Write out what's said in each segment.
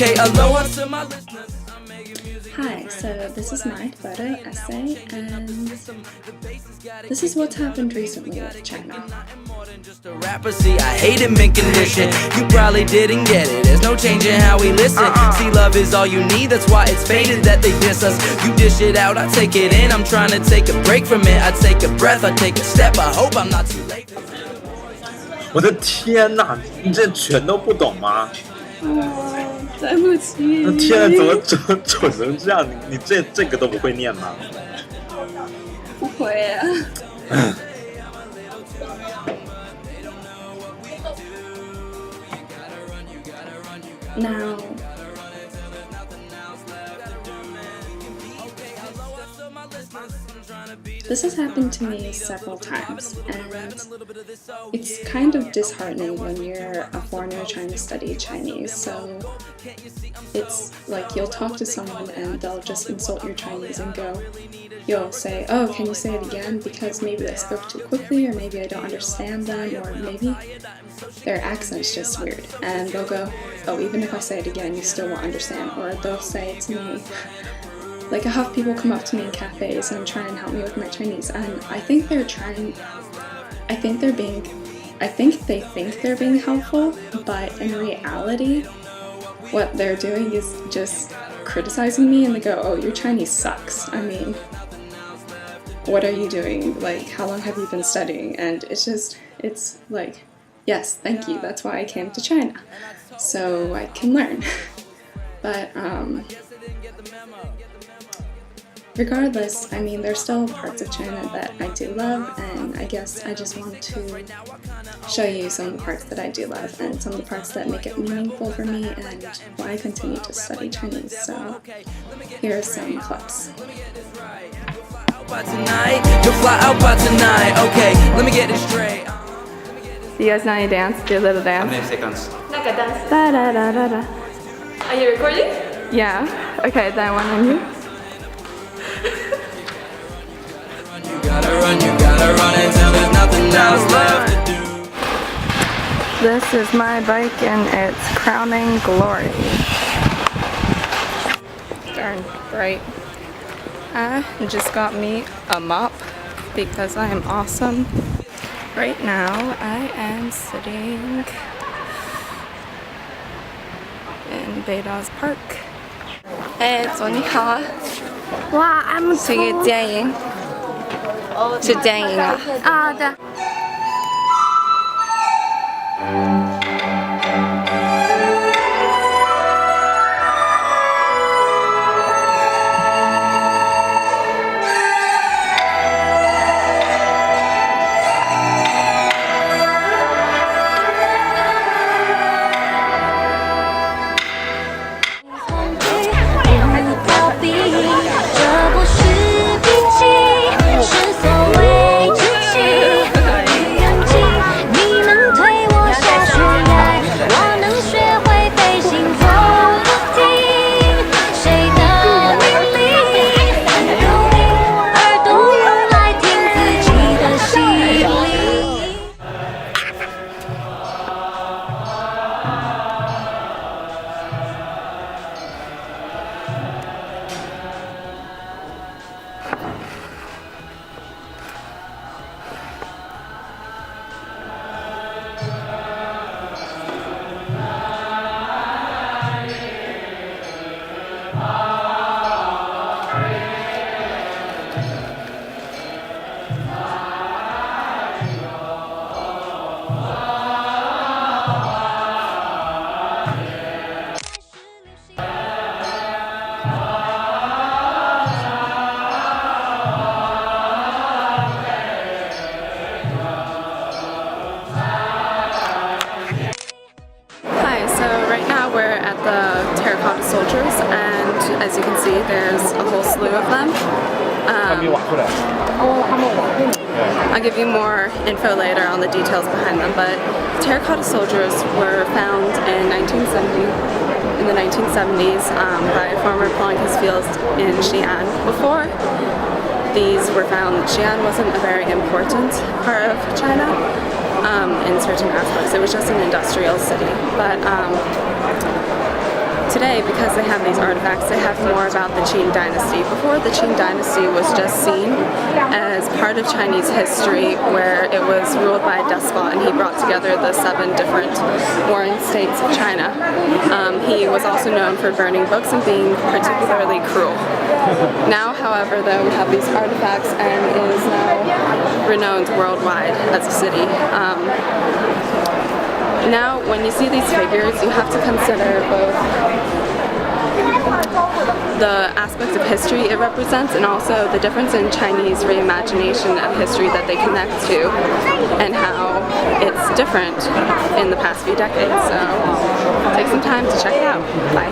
Okay, aloha to my listeners. Hi, so this is my photo essay, and this is what's happened recently with China. Just a rapper, see, I hate him in condition. You probably didn't get it. There's no changing how we listen. See, love is all you need. That's why it's faded that they diss us. You dish it out, I take it in. I'm trying to take a break from it. I take a breath, I take a step. I hope I'm not too late. 我的天哪，你这全都不懂吗？对不起。天啊，怎么蠢成这样？你这个都不会念吗？不会啊。Now, this has happened to me several times, and it's kind of disheartening when you're a foreigner trying to study Chinese. So it's like you'll talk to someone and they'll just insult your Chinese and go, you'll say, oh, can you say it again? Because maybe I spoke too quickly, or maybe I don't understand them, or maybe their accent's just weird. And they'll go, oh, even if I say it again, you still won't understand. Or they'll say it to me. Like, I have people come up to me in cafes and try and help me with my Chinese, and I think they think they're being helpful, but in reality, what they're doing is just criticizing me, and they go, oh, your Chinese sucks. I mean, what are you doing? Like, how long have you been studying? And it's like, yes, thank you, that's why I came to China, so I can learn. But, regardless, I mean, there's still parts of China that I do love, and I guess I just want to show you some of the parts that I do love and some of the parts that make it meaningful for me and why I continue to study Chinese. So here are some clips. Do you guys know how to dance? Do a little dance. How many seconds? Da da da da da. Are you recording? Yeah. Okay, then one on you. You gotta run until there's nothing else left to do. This is my bike and its crowning glory. Darn bright. I just got me a mop because I am awesome. Right now I am sitting in Beidaz Park. Hey, 左你好啊。哇 ，I'm 是个电影。是电影啊。啊，对。Soldiers, and as you can see, there's a whole slew of them. I'll give you more info later on the details behind them, but terracotta soldiers were found in the 1970s by former Polankis fields in Xi'an. Before these were found, Xi'an wasn't a very important part of China in certain aspects. It was just an industrial city, but today, because they have these artifacts, they have more about the Qing dynasty. Before, the Qing dynasty was just seen as part of Chinese history where it was ruled by a despot, and he brought together the 7 different warring states of China. He was also known for burning books and being particularly cruel. Now, however, though, we have these artifacts and it is now renowned worldwide as a city. Now, when you see these figures, you have to consider both the aspect of history it represents and also the difference in Chinese reimagination of history that they connect to and how it's different in the past few decades. So take some time to check it out. Bye.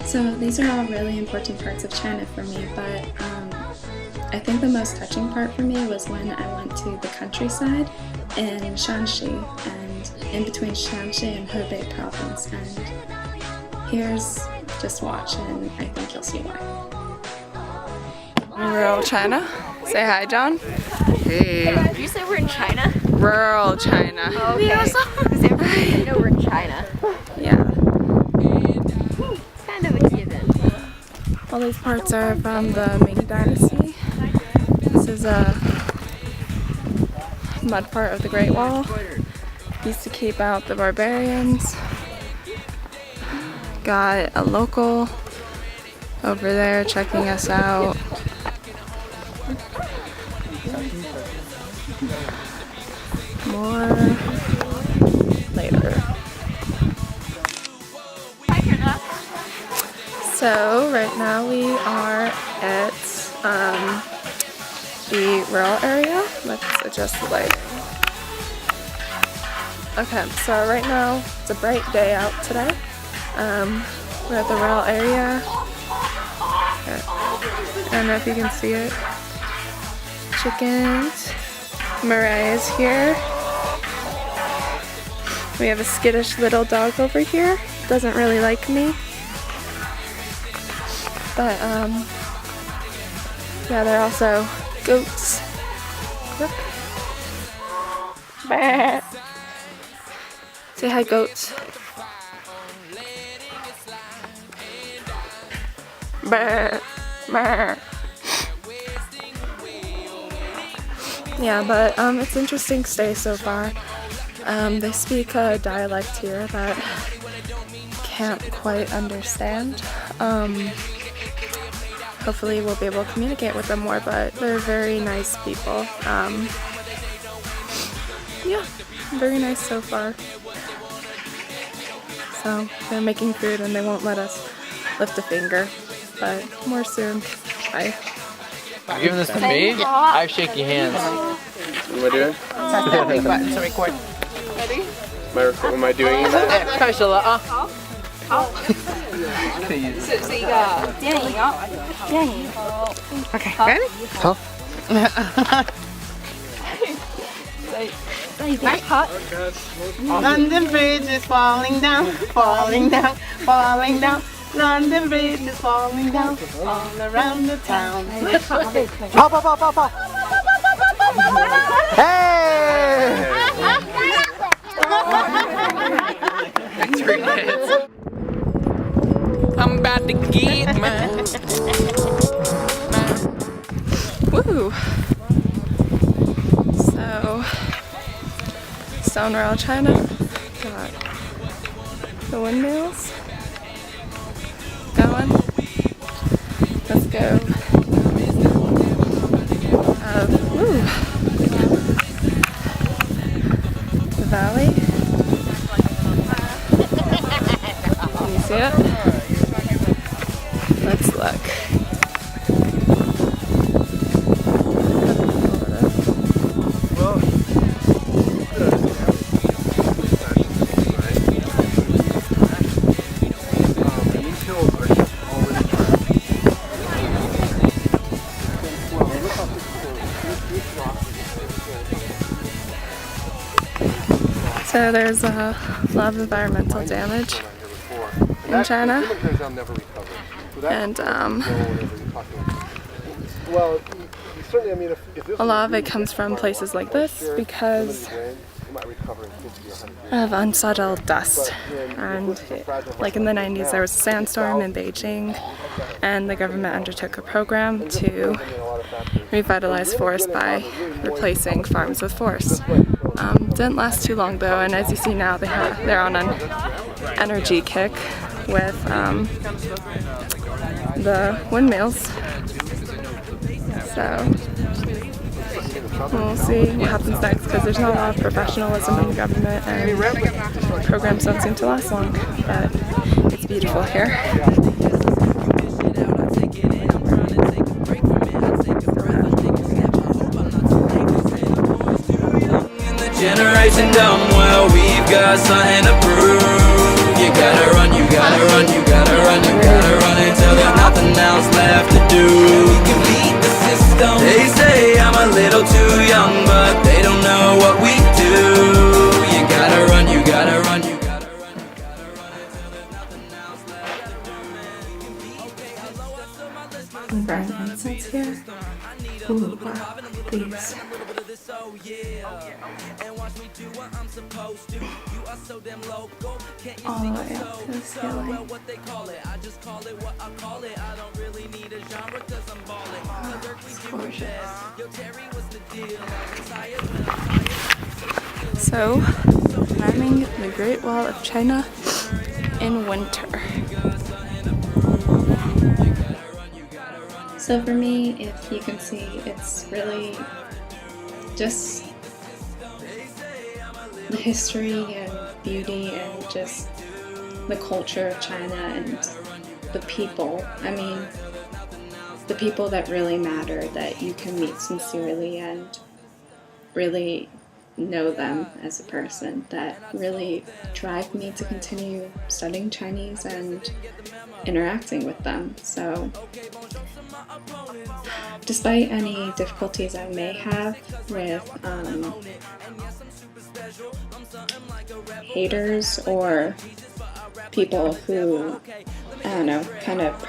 So these are all really important parts of China for me, but I think the most touching part for me was when I went to the countryside in Shanxi, and in between Shanxi and Hebei province, and just watch and I think you'll see why. Rural China. Say hi, John. Hey. Did you say we're in China? Rural China. Oh, okay. Because everybody know we're in China. Yeah. It's kind of a given. All these parts are from the Ming Dynasty. This is a mud part of the Great Wall. Used to keep out the barbarians. Got a local over there checking us out. More later. So right now we are at the rural area. Let's adjust the light. Okay, so right now it's a bright day out today. We're at the rural area. I don't know if you can see it. Chickens. Mariah is here. We have a skittish little dog over here. Doesn't really like me. But yeah, they're also goats. Look. Bah. Say hi, goats. Bah. Bah. Yeah, but it's an interesting stay so far. They speak a dialect here that can't quite understand. Hopefully we'll be able to communicate with them more, but they're very nice people. Yeah, very nice so far. So they're making food and they won't let us lift a finger, but more soon. Bye. You're giving this to me? I have shaky hands. What am I doing? Press that big button to record. Ready? Am I doing that? 开始了啊！是一个电影哦，电影。Okay, ready? 好。好。 London Bridge is falling down, falling down, falling down. London Bridge is falling down all around the town. 跑跑跑跑跑！嘿！ I'm about to get mine. Woo! So, Stone Rural China, got the windmills going. Let's go. Woo! The valley. Can you see it? Let's look. So there's a lot of environmental damage in China, and a lot of it comes from places like this because of unsettled dust. And like in the 90s there was a sandstorm in Beijing, and the government undertook a program to revitalize forests by replacing farms with forests. Didn't last too long though, and as you see now they're on an energy kick with the windmills. So we'll see what happens next, because there's not a lot of professionalism in the government and programs don't seem to last long, but it's beautiful here. Generation dumb, well, we've got something to prove. You gotta run, you gotta run, you gotta run, you gotta run until there's nothing else left to do. We can beat the system. They say I'm a little too young, but they don't know what we do. You gotta run, you gotta run, you gotta run, you gotta run until there's nothing else left to do, man. We can beat the system. I'm burning incense here. Ooh, wow, please. All the way up to the ceiling. Wow, it's gorgeous. So, climbing the Great Wall of China in winter. So for me, if you can see, it's really just the history and beauty and just the culture of China and the people. I mean, the people that really matter, that you can meet sincerely and really know them as a person, that really drive me to continue studying Chinese and interacting with them. So despite any difficulties I may have with haters or people who, I don't know, kind of have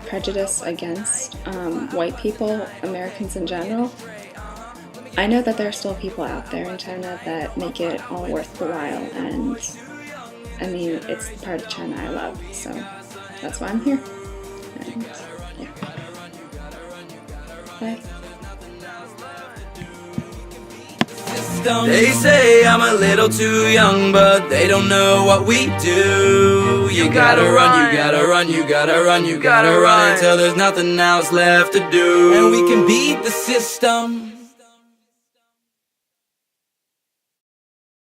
prejudice against white people, Americans in general, I know that there are still people out there in China that make it all worth the while, and I mean, it's the part of China I love, so that's why I'm here. And yeah. Bye. They say I'm a little too young, but they don't know what we do. You gotta run, you gotta run, you gotta run, you gotta run until there's nothing else left to do. And we can beat the system.